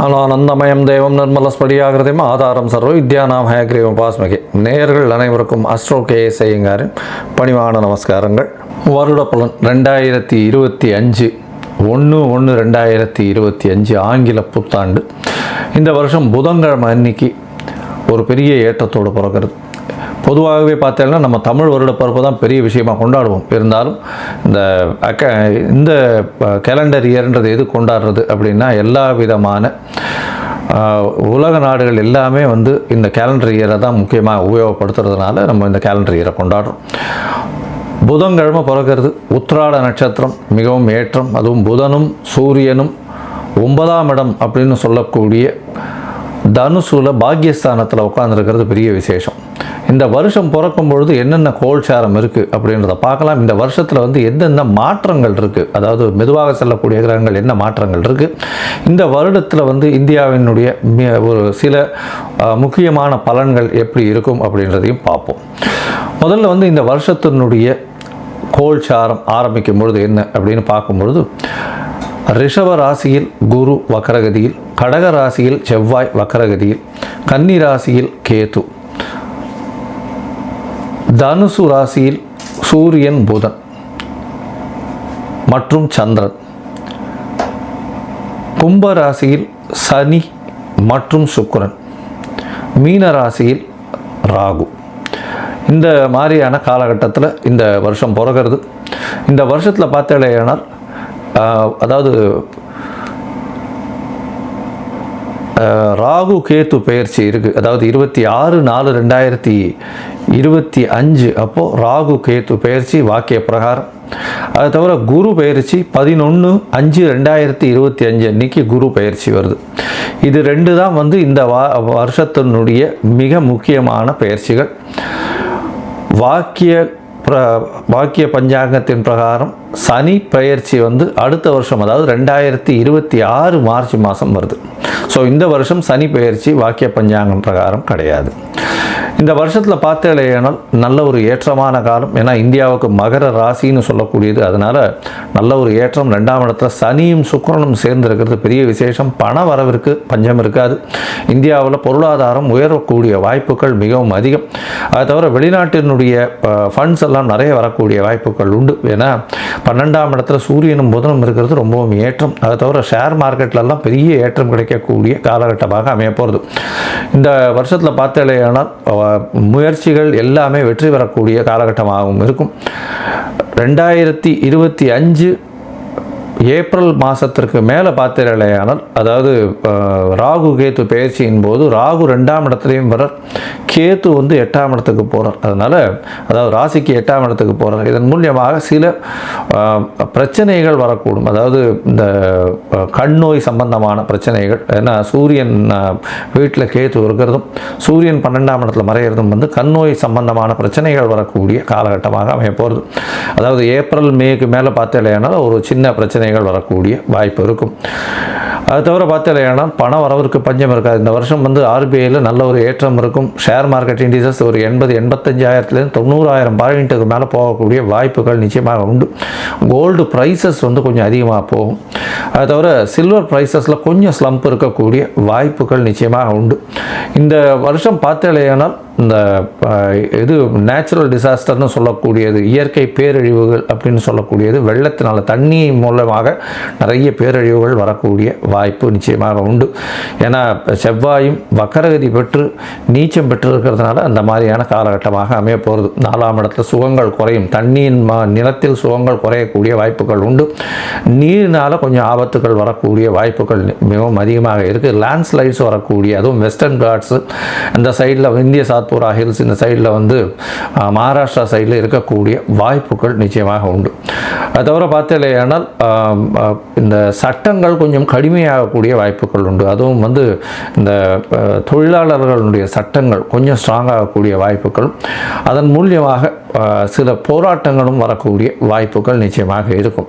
ஞானானந்தமயம் தேவம் நிர்மலஸ்படியாகிருதிம் ஆதாரம் சர்வ வித்யானாம் ஹயக்ரீவம் பாஸ்மகே. நேயர்கள் அனைவருக்கும் அஸ்ட்ரோ கேஎஸ்ஐங்காரின் பணிவான நமஸ்காரங்கள். வருட பலன் 2025 1/1/2025 ஆங்கில புத்தாண்டு. இந்த வருஷம் புதன்கிழமை அன்னைக்கு ஒரு பெரிய ஏற்றத்தோடு பிறக்கிறது. பொதுவாகவே பார்த்தீங்கன்னா நம்ம தமிழ் வருட பிறப்பு தான் பெரிய விஷயமாக கொண்டாடுவோம். இருந்தாலும் இந்த கேலண்டர் இயர்ன்றது எது கொண்டாடுறது அப்படின்னா, எல்லா விதமான உலக நாடுகள் எல்லாமே இந்த கேலண்டர் இயரை தான் முக்கியமாக உபயோகப்படுத்துறதுனால நம்ம இந்த கேலண்டர் இயரை கொண்டாடுறோம். புதன்கிழமை பிறக்கிறது. உத்திராட நட்சத்திரம் மிகவும் ஏற்றம். அதுவும் புதனும் சூரியனும் 9ஆம் இடம் அப்படின்னு சொல்லக்கூடிய தனுசுல பாக்யஸ்தானத்தில் உட்காந்துருக்கிறது பெரிய விசேஷம். இந்த வருஷம் பிறக்கும் பொழுது என்னென்ன கோல்சாரம் இருக்குது அப்படின்றத பார்க்கலாம். இந்த வருஷத்தில் எந்தெந்த மாற்றங்கள் இருக்குது, அதாவது மெதுவாக செல்லக்கூடிய கிரகங்கள் என்ன மாற்றங்கள் இருக்குது, இந்த வருடத்தில் இந்தியாவினுடைய ஒரு சில முக்கியமான பலன்கள் எப்படி இருக்கும் அப்படின்றதையும் பார்ப்போம். முதல்ல இந்த வருஷத்தினுடைய கோல்சாரம் ஆரம்பிக்கும் பொழுது என்ன அப்படின்னு பார்க்கும்பொழுது, ரிஷப ராசியில் குரு வக்கரகதியில், கடக ராசியில் செவ்வாய் வக்கரகதியில், கன்னி ராசியில் கேது, தனுசு ராசியில் சூரியன் புதன் மற்றும் சந்திரன், கும்ப ராசியில் சனி மற்றும் சுக்கிரன், மீன ராசியில் ராகு. இந்த மாதிரியான காலகட்டத்தில் இந்த வருஷம் பிறக்கிறது. இந்த வருஷத்தில் பார்த்தேனால் அதாவது ராகு கேத்து பெயர்ச்சி இருக்குது. அதாவது 26/4/2025 அப்போது ராகு கேத்து பெயர்ச்சி வாக்கிய பிரகாரம். அது தவிர குரு பயிற்சி 11/5/2025 அன்னைக்கு குரு பயிற்சி வருது. இது ரெண்டு தான் இந்த வருஷத்தினுடைய மிக முக்கியமான பயிற்சிகள். வாக்கிய பஞ்சாங்கத்தின் பிரகாரம் சனி பெயர்ச்சி அடுத்த வருஷம், அதாவது 2026 மார்ச் மாதம் வருது. ஸோ இந்த வருஷம் சனி பெயர்ச்சி வாக்கிய பஞ்சாங்கம் பிரகாரம் கிடையாது. இந்த வருஷத்தில் பார்த்தேனால் நல்ல ஒரு ஏற்றமான காலம். ஏன்னா இந்தியாவுக்கு மகர ராசின்னு சொல்லக்கூடியது, அதனால் நல்ல ஒரு ஏற்றம். 2ஆம் இடத்துல சனியும் சுக்கிரனும் சேர்ந்திருக்கிறது பெரிய விசேஷம். பண வரவிற்கு பஞ்சம் இருக்காது. இந்தியாவில் பொருளாதாரம் உயரக்கூடிய வாய்ப்புகள் மிகவும் அதிகம். அதை தவிர வெளிநாட்டினுடைய ஃபண்ட்ஸ் எல்லாம் நிறைய வரக்கூடிய வாய்ப்புகள் உண்டு. ஏன்னா 12ஆம் இடத்துல சூரியனும் புதனும் இருக்கிறது ரொம்பவும் ஏற்றம். அதை தவிர ஷேர் மார்க்கெட்லலாம் பெரிய ஏற்றம் கிடைக்கக்கூடிய காலகட்டமாக அமைய போகிறது. இந்த வருஷத்தில் பார்த்தேனால் முயற்சிகள் எல்லாமே வெற்றி பெறக்கூடிய காலகட்டமாகவும் இருக்கும். 2025 ஏப்ரல் மாதத்திற்கு மேலே பார்த்தீர்களேயானால், அதாவது ராகு கேத்து பயிற்சியின் போது ராகு 2ஆம் இடத்துலையும் வரார், கேத்து 8ஆம் இடத்துக்கு போகிறார். அதனால் அதாவது ராசிக்கு 8ஆம் இடத்துக்கு போகிறார். இதன் மூலியமாக சில பிரச்சனைகள் வரக்கூடும். அதாவது இந்த கண் நோய் சம்பந்தமான பிரச்சனைகள். ஏன்னா சூரியன் வீட்டில் கேத்து இருக்கிறதும் சூரியன் 12ஆம் இடத்துல மறைகிறதும் கண் நோய் சம்பந்தமான பிரச்சனைகள் வரக்கூடிய காலகட்டமாக அமைய போகிறது. அதாவது ஏப்ரல் மேக்கு மேலே பார்த்தீங்களேனால் ஒரு சின்ன பிரச்சனைகள் வரக்கூடிய வாய்ப்பு இருக்கும். அது தவிர பார்த்தீங்கன்னா பண வரவிற்கு பஞ்சம் இருக்காது. இந்த வருஷம் ஆர்பிஐயில் நல்ல ஒரு ஏற்றம் இருக்கும். ஷேர் மார்க்கெட் இண்டிசஸ் ஒரு 80-85,000 90,000 பாயிண்ட்டுக்கு மேலே போகக்கூடிய வாய்ப்புகள் நிச்சயமாக உண்டு. கோல்டு ப்ரைஸஸ் கொஞ்சம் அதிகமாக போகும். அது தவிர சில்வர் ப்ரைஸஸில் கொஞ்சம் ஸ்லம்ப் இருக்கக்கூடிய வாய்ப்புகள் நிச்சயமாக உண்டு. இந்த வருஷம் பார்த்தீங்கன்னா இந்த இது நேச்சுரல் டிசாஸ்டர்னு சொல்லக்கூடியது, இயற்கை பேரழிவுகள் அப்படின்னு சொல்லக்கூடியது, வெள்ளத்தினால தண்ணி மூலமாக நிறைய பேரழிவுகள் வரக்கூடிய வாய்ப்பு நிச்சயமாக உண்டு. ஏன்னா செவ்வாயும் வக்கரகதி பெற்று நீச்சம் பெற்று இருக்கிறதுனால அந்த மாதிரியான காலகட்டமாக அமைய போகிறது. 4ஆம் இடத்துல சுகங்கள் குறையும். தண்ணியின் நிலத்தில் சுகங்கள் குறையக்கூடிய வாய்ப்புகள் உண்டு. நீரினால் கொஞ்சம் ஆபத்துகள் வரக்கூடிய வாய்ப்புகள் மிகவும் அதிகமாக இருக்குது. லேண்ட்ஸ்லைட்ஸ் வரக்கூடிய, அதுவும் வெஸ்டர்ன் காட்ஸு அந்த சைடில் இந்திய சாத்பூரா ஹில்ஸ் இந்த சைடில் மகாராஷ்டிரா சைடில் இருக்கக்கூடிய வாய்ப்புகள் நிச்சயமாக உண்டு. அது தவிர பார்த்தீங்களேனால் இந்த சட்டங்கள் கொஞ்சம் கடுமையாகக்கூடிய வாய்ப்புகள் உண்டு. அதுவும் இந்த தொழிலாளர்களுடைய சட்டங்கள் கொஞ்சம் ஸ்ட்ராங்காகக்கூடிய வாய்ப்புகளும், அதன் மூலியமாக சில போராட்டங்களும் வரக்கூடிய வாய்ப்புகள் நிச்சயமாக இருக்கும்.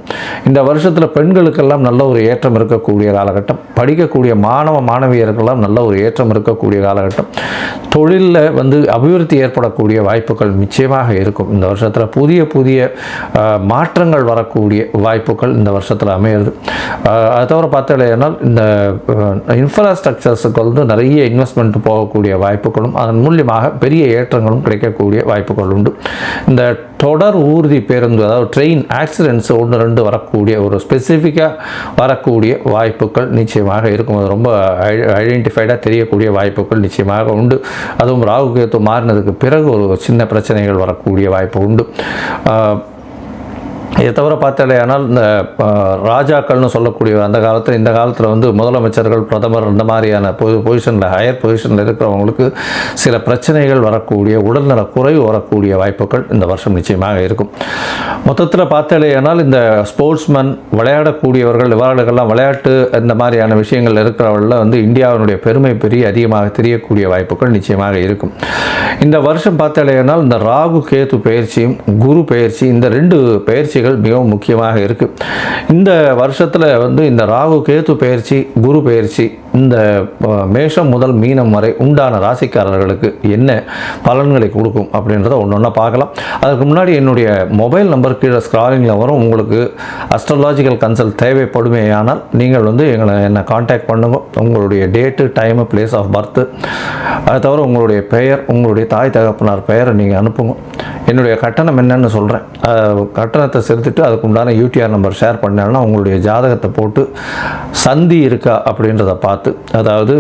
இந்த வருஷத்தில் பெண்களுக்கெல்லாம் நல்ல ஒரு ஏற்றம் இருக்கக்கூடிய காலகட்டம். படிக்கக்கூடிய மாணவ மாணவியர்களெல்லாம் நல்ல ஒரு ஏற்றம் இருக்கக்கூடிய காலகட்டம். தொழிலில் வந்து அபிவிருத்தி ஏற்படக்கூடிய வாய்ப்புகள் நிச்சயமாக இருக்கும். இந்த வருஷத்தில் புதிய புதிய மாற்றங்கள் வரக்கூடிய வாய்ப்புகள் இந்த வருஷத்தில் அமையிறது. அதை தவிர பார்த்தாலேனால் இந்த இன்ஃப்ராஸ்ட்ரக்சர்ஸுக்கு வந்து நிறைய இன்வெஸ்ட்மெண்ட் போகக்கூடிய வாய்ப்புகளும் அதன் மூலியமாக பெரிய ஏற்றங்களும் கிடைக்கக்கூடிய வாய்ப்புகள் உண்டு. இந்த தொடர் ஊர்தி பேருந்து, அதாவது ட்ரெயின் ஆக்சிடென்ட்ஸ் 1-2 வரக்கூடிய ஒரு ஸ்பெசிஃபிக்காக வரக்கூடிய வாய்ப்புகள் நிச்சயமாக இருக்கும். அது ரொம்ப ஐடென்டிஃபைடாக தெரியக்கூடிய வாய்ப்புகள் நிச்சயமாக உண்டு. அதுவும் ராகு கேது மாறினதுக்கு பிறகு ஒரு சின்ன பிரச்சனைகள் வரக்கூடிய வாய்ப்பு உண்டு. இதை தவிர பார்த்தாலே ஆனால் இந்த ராஜாக்கள்னு சொல்லக்கூடிய அந்த காலத்தில் இந்த காலத்தில் வந்து முதலமைச்சர்கள், பிரதமர் இந்த மாதிரியான பொசிஷனில் ஹையர் பொசிஷனில் இருக்கிறவங்களுக்கு சில பிரச்சனைகள் வரக்கூடிய, உடல்நல குறைவு வரக்கூடிய வாய்ப்புகள் இந்த வருஷம் நிச்சயமாக இருக்கும். மொத்தத்தில் பார்த்தாலே ஆனால் இந்த ஸ்போர்ட்ஸ்மேன், விளையாடக்கூடியவர்கள், இவர்களுக்கெல்லாம் விளையாட்டு இந்த மாதிரியான விஷயங்கள் இருக்கிறவங்களில் வந்து இந்தியாவினுடைய பெருமை அதிகமாக தெரியக்கூடிய வாய்ப்புகள் நிச்சயமாக இருக்கும். இந்த வருஷம் பார்த்தாலே ஆனால் இந்த ராகு கேது பயிற்சியும் குரு பயிற்சி, இந்த 2 பயிற்சிகள் மிகவும் முக்கியமாக இருக்கு. இந்த வருஷத்தில் வந்து இந்த ராகு கேது பயிற்சி, குரு பயிற்சி இந்த மேஷம் முதல் மீனம் வரை உண்டான ராசிக்காரர்களுக்கு என்ன பலன்களை கொடுக்கும் அப்படின்றத ஒன்று பார்க்கலாம். அதுக்கு முன்னாடி என்னுடைய மொபைல் நம்பர் கீழே ஸ்க்ராலிங்கில் வரும். உங்களுக்கு அஸ்ட்ராலாஜிக்கல் கன்சல்ட் தேவைப்படுமேயானால் நீங்கள் வந்து என்னை காண்டாக்ட் பண்ணுங்க. உங்களுடைய date, time, place of birth, அதை தவிர உங்களுடைய பெயர், உங்களுடைய தாய் தகப்பனார் பெயரை நீங்கள் அனுப்புங்க. என்னுடைய கட்டணம் என்னன்னு சொல்கிறேன். கட்டணத்தை செலுத்திட்டு அதுக்கு உண்டான யூடிஆர் நம்பர் ஷேர் பண்ணாங்கன்னா உங்களுடைய ஜாதகத்தை போட்டு சந்தி இருக்கா அப்படின்றத பார்த்து, அதாவது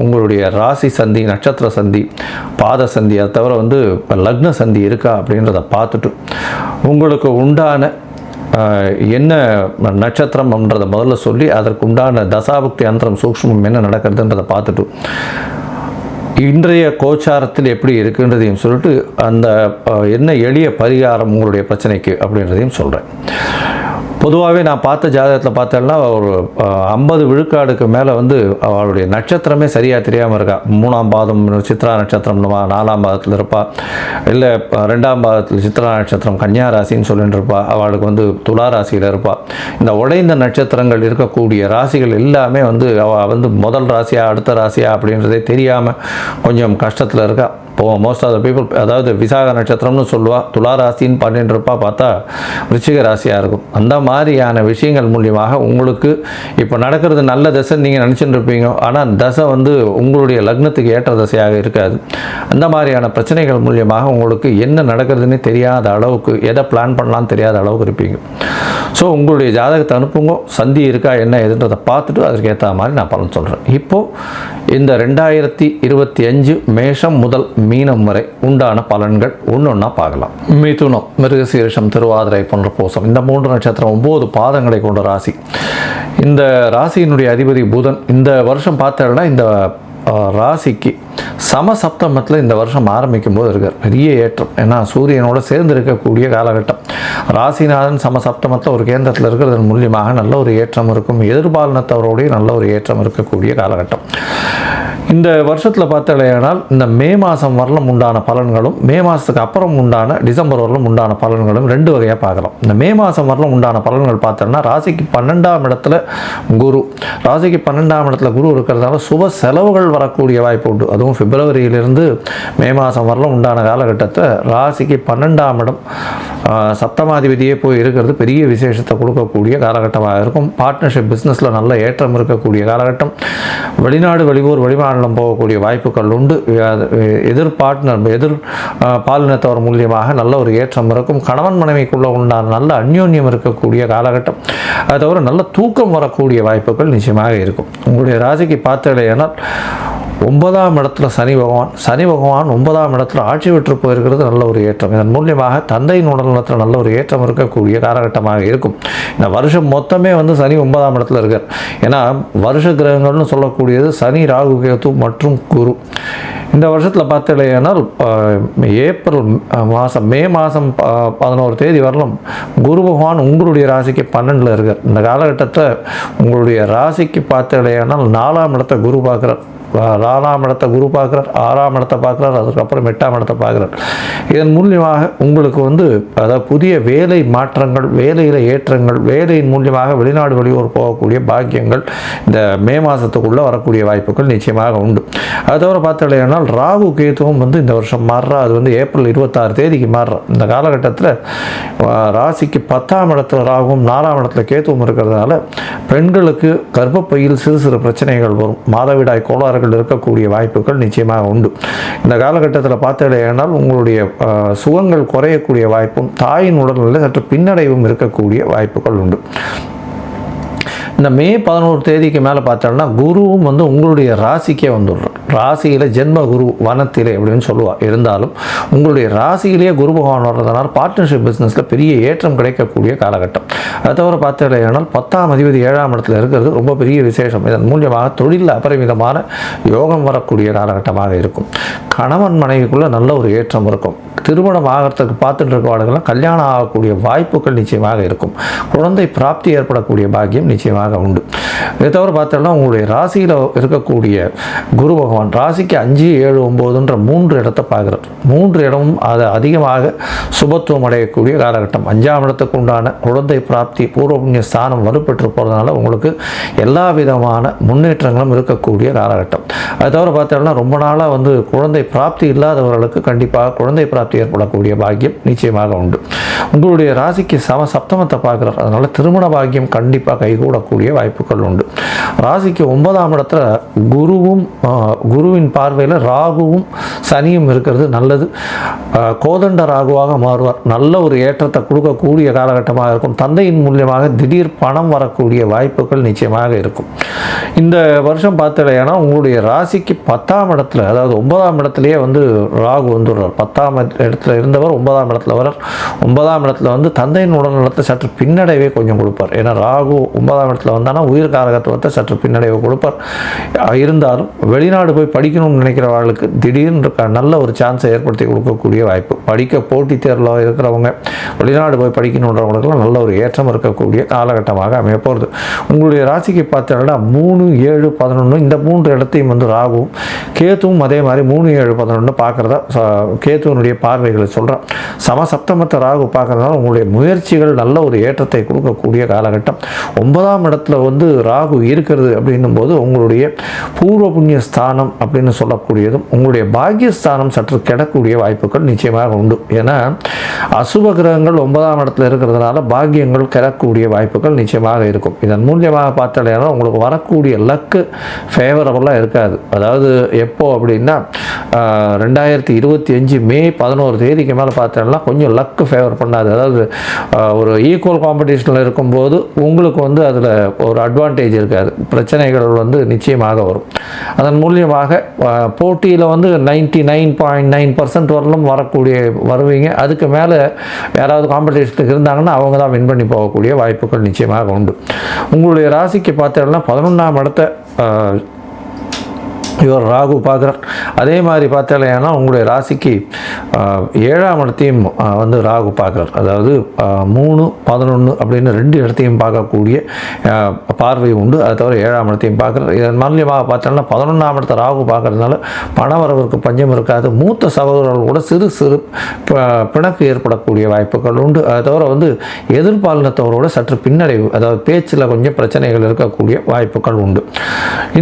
உங்களுடைய ராசி சந்தி, நட்சத்திர சந்தி, பாத சந்தி, அதை தவிர வந்து லக்ன சந்தி இருக்கா அப்படின்றத பார்த்துட்டு உங்களுக்கு உண்டான என்ன நட்சத்திரம்ன்றதை முதல்ல சொல்லி அதற்கு உண்டான தசாபுக்தி அந்தரம் சூக்ஷ்மம் என்ன நடக்கிறதுன்றதை பார்த்துட்டு இன்றைய கோச்சாரத்தில் எப்படி இருக்குன்றதையும் சொல்லிட்டு அந்த என்ன எளிய பரிகாரம் உங்களுடைய பிரச்சனைக்கு அப்படின்றதையும் சொல்கிறேன். பொதுவாகவே நான் பார்த்த ஜாதகத்தில் பார்த்தேன்னா ஒரு 50 விழுக்காடுக்கு மேலே வந்து அவளுடைய நட்சத்திரமே சரியாக தெரியாமல் இருக்கா. 3ஆம் பாதம் சித்ரா நட்சத்திரம் 4ஆம் பாதத்தில் இருப்பா, இல்லை 2ஆம் பாதத்தில் சித்ரா நட்சத்திரம் கன்னியா ராசின்னு சொல்லிட்டு இருப்பா, அவளுக்கு வந்து துலா ராசியில் இருப்பாள். இந்த உடைந்த நட்சத்திரங்கள் இருக்கக்கூடிய ராசிகள் எல்லாமே வந்து அவள் வந்து முதல் ராசியா அடுத்த ராசியா அப்படின்றதே தெரியாமல் கொஞ்சம் கஷ்டத்தில் இருக்கா. மோஸ்ட் ஆஃப் த பீப்புள், அதாவது விசாக நட்சத்திரம்னு சொல்லுவாள், துலா ராசின்னு பண்ணிட்டு இருப்பா, பார்த்தா விருச்சிக ராசியாக இருக்கும். அந்த மாதிரியான விஷயங்கள் மூலியமாக உங்களுக்கு இப்போ நடக்கிறது நல்ல தசை நீங்கள் நினச்சிட்டு இருப்பீங்க. ஆனால் தசை வந்து உங்களுடைய லக்னத்துக்கு ஏற்ற தசையாக இருக்காது. அந்த மாதிரியான பிரச்சனைகள் மூலியமாக உங்களுக்கு என்ன நடக்கிறதுன்னு தெரியாத அளவுக்கு, எதை பிளான் பண்ணலான்னு தெரியாத அளவுக்கு இருப்பீங்க. ஸோ உங்களுடைய ஜாதகத்தை அனுப்புங்க, சந்தி இருக்கா என்ன எதுன்றதை பார்த்துட்டு அதற்கு ஏற்ற மாதிரி நான் பலன் சொல்கிறேன். இப்போது இந்த 2025 மேஷம் முதல் மீனம் வரை உண்டான பலன்கள் ஒன்றா பார்க்கலாம். மிதுனம், மிருகசீரிஷம், திருவாதிரை போன்ற பூசம், இந்த 3 நட்சத்திரம் 9 பாதங்களை கொண்ட ராசி. இந்த ராசியினுடைய அதிபதி புதன். இந்த வருஷம் பார்த்தோம்னா இந்த ராசிக்கு சமசப்தமத்தில் இந்த வருஷம் ஆரம்பிக்கும் போது இருக்கார் பெரிய ஏற்றம். ஏன்னா சூரியனோட சேர்ந்து இருக்கக்கூடிய காலகட்டம். ராசிநாதன் சமசப்தமத்தில் ஒரு கேந்திரத்தில் இருக்கிறதன் மூலியமாக நல்ல ஒரு ஏற்றம் இருக்கும். எதிர்பாலினத்தவரோடைய நல்ல ஒரு ஏற்றம் இருக்கக்கூடிய காலகட்டம். இந்த வருஷத்தில் பார்த்தாலேயானால் இந்த மே மாதம் வரலும் உண்டான பலன்களும், மே மாதத்துக்கு அப்புறம் உண்டான டிசம்பர் வரலும் உண்டான பலன்களும் 2 வகையாக பார்க்கலாம். இந்த மே மாதம் வரலும் உண்டான பலன்கள் பார்த்தோம்னா ராசிக்கு 12ஆம் இடத்துல குரு, ராசிக்கு 12ஆம் இடத்துல குரு இருக்கிறதால சுப செலவுகள் வரக்கூடிய வாய்ப்பு உண்டு. அதுவும் பிப்ரவரியிலிருந்து மே மாதம் வரலும் உண்டான காலகட்டத்தை ராசிக்கு 12ஆம் இடம் சப்தமாதிபதியே போய் இருக்கிறது பெரிய விசேஷத்தை கொடுக்கக்கூடிய காலகட்டமாக இருக்கும். பார்ட்னர்ஷிப் பிஸ்னஸில் நல்ல ஏற்றம் இருக்கக்கூடிய காலகட்டம். வெளிநாடு, வெளியூர், வெளிமாநிலம் போகக்கூடிய வாய்ப்புகள் உண்டு. எதிர் பாலினத்தவர் மூலியமாக நல்ல ஒரு ஏற்றம் இருக்கும். கணவன் மனைவிக்குள்ள உண்டான நல்ல அந்யோன்யம் இருக்கக்கூடிய காலகட்டம். அதை தவிர நல்ல தூக்கம் வரக்கூடிய வாய்ப்புகள் நிச்சயமாக இருக்கும். உங்களுடைய ராசிக்கு பார்த்தேனால் 9ஆம் இடத்துல சனி பகவான் 9ஆம் இடத்துல ஆட்சி பெற்று போயிருக்கிறது நல்ல ஒரு ஏற்றம். இதன் மூலியமாக தந்தையின் உடல்நலத்தில் நல்ல ஒரு ஏற்றம் இருக்கக்கூடிய காலகட்டமாக இருக்கும். இந்த வருஷம் மொத்தமே வந்து சனி 9ஆம் இடத்துல இருக்கார். ஏன்னா வருஷ கிரகங்கள்னு சொல்லக்கூடியது சனி, ராகு, கேது மற்றும் குரு. இந்த வருஷத்தில் பார்த்தீங்கன்னா ஏப்ரல் மாதம், மே மாதம் 11 தேதி வரலும் குரு பகவான் உங்களுடைய ராசிக்கு 12ல் இருக்கார். இந்த காலகட்டத்தில் உங்களுடைய ராசிக்கு பார்த்தீங்கன்னா 4ஆம் இடத்தை குரு பார்க்குறார். 4ஆம் இடத்தை குரு பார்க்குறார், 6ஆம் இடத்தை பார்க்குறார், அதுக்கப்புறம் 8ஆம் இடத்தை பார்க்குறார். இதன் மூலியமாக உங்களுக்கு வந்து அதாவது புதிய வேலை மாற்றங்கள், வேலையில் ஏற்றங்கள், வேலையின் மூலியமாக வெளிநாடு வெளியூர் போகக்கூடிய பாக்கியங்கள் இந்த மே மாதத்துக்குள்ளே வரக்கூடிய வாய்ப்புகள் நிச்சயமாக உண்டு. அது தவிர பார்த்தீங்கன்னா ராகு கேதுவும் வந்து இந்த வருஷம் மாறுறா. அது வந்து ஏப்ரல் 26 தேதிக்கு மாறுறா. இந்த காலகட்டத்தில் ராசிக்கு 10ஆம் இடத்துல ராகுவும் 4ஆம் இடத்துல கேதுவும் இருக்கிறதுனால பெண்களுக்கு கர்ப்பப்பையில் சிறு சிறு பிரச்சனைகள் வரும், மாதவிடாய் கோளாறுகள் இருக்கக்கூடிய வாய்ப்புகள் நிச்சயமாக உண்டு. இந்த காலகட்டத்தில் பார்த்தீங்கன்னா உங்களுடைய சுகங்கள் குறையக்கூடிய வாய்ப்பும், தாயின் உடல்நிலை சற்று பின்னடைவும் இருக்கக்கூடிய வாய்ப்புகள் உண்டு. இந்த மே 11 தேதிக்கு மேலே பார்த்தோம்னா குருவும் வந்து உங்களுடைய ராசிக்கே வந்துடுறோம். ராசியில் ஜென்ம குரு வனத்திலே அப்படின்னு சொல்லுவாள். இருந்தாலும் உங்களுடைய ராசியிலேயே குரு பகவான் வர்றதுனால பார்ட்னர்ஷிப் பிஸ்னஸில் பெரிய ஏற்றம் கிடைக்கக்கூடிய காலகட்டம். அது தவிர பார்த்தீங்கன்னா 10ஆம் அதிபதி 7ஆம் இடத்துல இருக்கிறது ரொம்ப பெரிய விசேஷம். இதன் மூலியமாக தொழிலில் அபரிமிதமான யோகம் வரக்கூடிய காலகட்டமாக இருக்கும். கணவன் மனைவிக்குள்ளே நல்ல ஒரு ஏற்றம் இருக்கும். திருமணம் ஆகிறதுக்கு பார்த்துட்டு இருக்கவாளுக்கெல்லாம் கல்யாணம் ஆகக்கூடிய வாய்ப்புகள் நிச்சயமாக இருக்கும். குழந்தை பிராப்தி ஏற்படக்கூடிய பாக்கியம் நிச்சயமாக உண்டு. இதை தவிர பார்த்தோம்னா உங்களுடைய ராசியில் இருக்கக்கூடிய குரு பகவான் ராசிக்கு 5, 7, 9ன்ற 3 இடத்தை பார்க்குறார். 3 இடமும் அது அதிகமாக சுபத்துவம் அடையக்கூடிய காலகட்டம். 5ஆம் இடத்துக்கு உண்டான குழந்தை பிராப்தி பூர்வ புண்ணிய ஸ்தானம் வலுப்பெற்று போகிறதுனால உங்களுக்கு எல்லா விதமான முன்னேற்றங்களும் இருக்கக்கூடிய காலகட்டம். அது தவிர பார்த்தோம்னா ரொம்ப நாளாக வந்து குழந்தை பிராப்தி இல்லாதவர்களுக்கு கண்டிப்பாக குழந்தை பிராப்தி ஏற்படக்கூடிய பாக்கியம் நிச்சயமாக உண்டு. உங்களுடைய ராசிக்கு சப்தமத்தை பார்க்குறார். அதனால திருமண பாக்கியம் கண்டிப்பாக கைகூடக்கூடிய வாய்ப்புகள் உண்டு. ராசிக்கு 9ஆம் இடத்துல குருவின் பார்வையில் ராகுவும் சனியும் இருக்கிறது நல்லது. கோதண்ட ராகுவாக மாறுவார். நல்ல ஒரு ஏற்றத்தை கொடுக்கக்கூடிய காலகட்டமாக இருக்கும். தந்தையின் மூலியமாக திடீர் பணம் வரக்கூடிய வாய்ப்புகள் நிச்சயமாக இருக்கும். இந்த வருஷம் பார்த்தீங்கன்னா உங்களுடைய ராசிக்கு 10ஆம் இடத்துல அதாவது 9ஆம் இடத்துலையே வந்து ராகு வந்துடுறார். 10ஆம் இடத்துல இருந்தவர் 9ஆம் இடத்துல வரார். 9ஆம் இடத்துல வந்து தந்தையின் உடல்நலத்தை சற்று பின்னடைவே கொஞ்சம் கொடுப்பார். ஏன்னா ராகு 9ஆம் இடத்துல வந்தானா உயிர் காரகத்துவத்தை சற்று பின்னடைவை கொடுப்பார். இருந்தாலும் வெளிநாடு போய் படிக்கணும்னு நினைக்கிறவர்களுக்கு திடீர்னு நல்ல ஒரு சான்ஸை ஏற்படுத்தி கொடுக்கக்கூடிய வாய்ப்பு. படிக்க போட்டித் தேர்வில் இருக்கிறவங்க வெளிநாடு போய் படிக்கணுன்றவங்களுக்குலாம் நல்ல ஒரு ஏற்றம் இருக்கக்கூடிய காலகட்டமாக அமைய போகிறது. உங்களுடைய ராசிக்கு பார்த்தீங்கன்னா 3, 7, 11 இந்த 3 இடத்தையும் வந்து ராகுவும் கேத்துவும் அதே மாதிரி 3, 7, 11 பார்க்குறதா கேத்துவனுடைய பார்வைகளை சொல்கிறேன். சப்தமத்தை ராகு பார்க்குறதுனால உங்களுடைய முயற்சிகள் நல்ல ஒரு ஏற்றத்தை கொடுக்கக்கூடிய காலகட்டம். 9ஆம் இடத்துல வந்து ராகு இருக்கிறது அப்படின்னும் போது உங்களுடைய பூர்வ புண்ணிய ஸ்தானம் அப்படின்னு சொல்லக்கூடியதும் உங்களுடைய பாக்கியஸ்தானம் சற்று கெடக்கூடிய வாய்ப்புகள் நிச்சயமாக உண்டு. ஏன்னா அசுப கிரகங்கள் 9ஆம் இடத்துல இருக்கிறதுனால பாக்கியங்கள் கெடக்கூடிய வாய்ப்புகள் நிச்சயமாக இருக்கும். இதன் மூலியமாக பார்த்தாலேனா உங்களுக்கு வரக்கூடிய லக்கு ஃபேவரபுளாக இருக்காது. அதாவது எப்போ அப்படின்னா 2025 மே 11 தேதிக்கு மேலே பார்த்தோம்னா கொஞ்சம் லக்கு ஃபேவர் பண்ணாது. அதாவது ஒரு ஈக்குவல் காம்படிஷனில் இருக்கும்போது உங்களுக்கு வந்து அதில் ஒரு அட்வான்டேஜ் இருக்காது. பிரச்சனைகள் வந்து நிச்சயமாக வரும். அதன் மூலியமாக போட்டியில் வந்து 99.9% வரலும் வருவீங்க. அதுக்கு மேலே யாராவது காம்படிஷனுக்கு இருந்தாங்கன்னா அவங்க தான் வின் பண்ணி போகக்கூடிய வாய்ப்புகள் நிச்சயமாக உண்டு. உங்களுடைய ராசிக்கு பார்த்தோம்னா 11ஆம் இடத்தை இவர் ராகு பார்க்குறார். அதே மாதிரி பார்த்தாலேனா உங்களுடைய ராசிக்கு 7ஆம் இடத்தையும் வந்து ராகு பார்க்குறார். அதாவது 3, 11 அப்படின்னு 2 இடத்தையும் பார்க்கக்கூடிய பார்வை உண்டு. அதை தவிர 7ஆம் இடத்தையும் பார்க்குறார். இதன் மூலியமாக பார்த்தோம்னா 11ஆம் இடத்தை ராகு பார்க்கறதுனால பணவரவுக்கு பஞ்சம் இருக்காது. மூத்த சகோதரர்கள் கூட சிறு சிறு பிணக்கு ஏற்படக்கூடிய வாய்ப்புகள் உண்டு. அதை தவிர வந்து எதிர்பாலினத்தவரோட சற்று பின்னடைவு அதாவது பேச்சில் கொஞ்சம் பிரச்சனைகள் இருக்கக்கூடிய வாய்ப்புகள் உண்டு.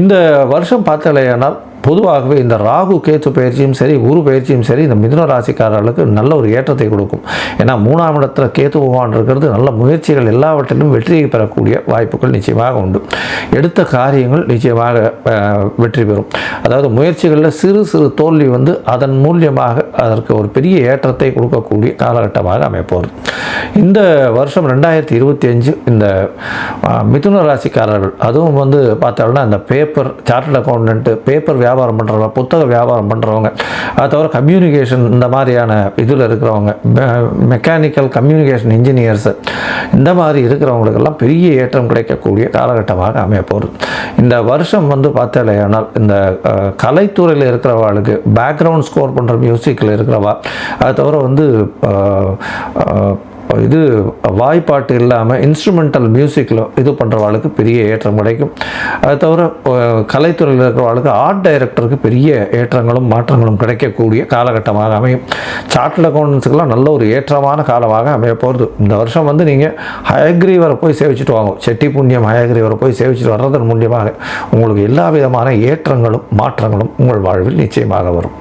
இந்த வருஷம் பார்த்தாலேனா பொதுவாகவே இந்த ராகு கேத்து பயிற்சியும் சரி குரு பயிற்சியும் சரி இந்த மிதுன ராசிக்காரர்களுக்கு நல்ல ஒரு ஏற்றத்தை கொடுக்கும். ஏன்னா 3ஆம் இடத்துல கேத்து பகவான் இருக்கிறது நல்ல முயற்சிகள் எல்லாவற்றிலும் வெற்றியை பெறக்கூடிய வாய்ப்புகள் நிச்சயமாக உண்டு. எடுத்த காரியங்கள் நிச்சயமாக வெற்றி பெறும். அதாவது முயற்சிகளில் சிறு சிறு தோல்வி வந்து அதன் மூலியமாக அதற்கு ஒரு பெரிய ஏற்றத்தை கொடுக்கக்கூடிய காலகட்டமாக அமைப்போகிறது. இந்த வருஷம் 2025 இந்த மிதுன ராசிக்காரர்கள் அதுவும் வந்து பார்த்தோம்னா இந்த பேப்பர் சார்ட்டர்ட் அக்கௌண்டன்ட்டு பேப்பர் வியாபாரம் பண்ணுறவங்க புத்தக வியாபாரம் பண்ணுறவங்க அதை தவிர கம்யூனிகேஷன் இந்த மாதிரியான இதில் இருக்கிறவங்க மெக்கானிக்கல் கம்யூனிகேஷன் இன்ஜினியர்ஸு இந்த மாதிரி இருக்கிறவங்களுக்கெல்லாம் பெரிய ஏற்றம் கிடைக்கக்கூடிய காலகட்டமாக அமைய போகிறது. இந்த வருஷம் வந்து பார்த்தாலேனால் இந்த கலைத்துறையில் இருக்கிறவர்களுக்கு பேக்ரவுண்ட் ஸ்கோர் பண்ணுற மியூசிக்கில் இருக்கிறவா அதை தவிர வந்து இது வாய்ப்பாட்டு இல்லாமல் இன்ஸ்ட்ருமெண்டல் மியூசிக்கில் இது பண்ணுறவாளுக்கு பெரிய ஏற்றம் கிடைக்கும். அது தவிர கலைத்துறையில் இருக்கிறவாளுக்கு ஆர்ட் டைரக்டருக்கு பெரிய ஏற்றங்களும் மாற்றங்களும் கிடைக்கக்கூடிய காலகட்டமாக அமையும். சார்ட்டர்ட் அக்கௌண்டன்ஸுக்கெல்லாம் நல்ல ஒரு ஏற்றமான காலமாக அமைய போகிறது. இந்த வருஷம் வந்து நீங்கள் ஹயக்ரீவரை போய் சேவிச்சுட்டு வாங்க. செட்டி புண்ணியம் ஹயக்ரீவரை போய் சேவிச்சுட்டு வர்றதன் மூலியமாக உங்களுக்கு எல்லா விதமான ஏற்றங்களும் மாற்றங்களும் உங்கள் வாழ்வில் நிச்சயமாக வரும்.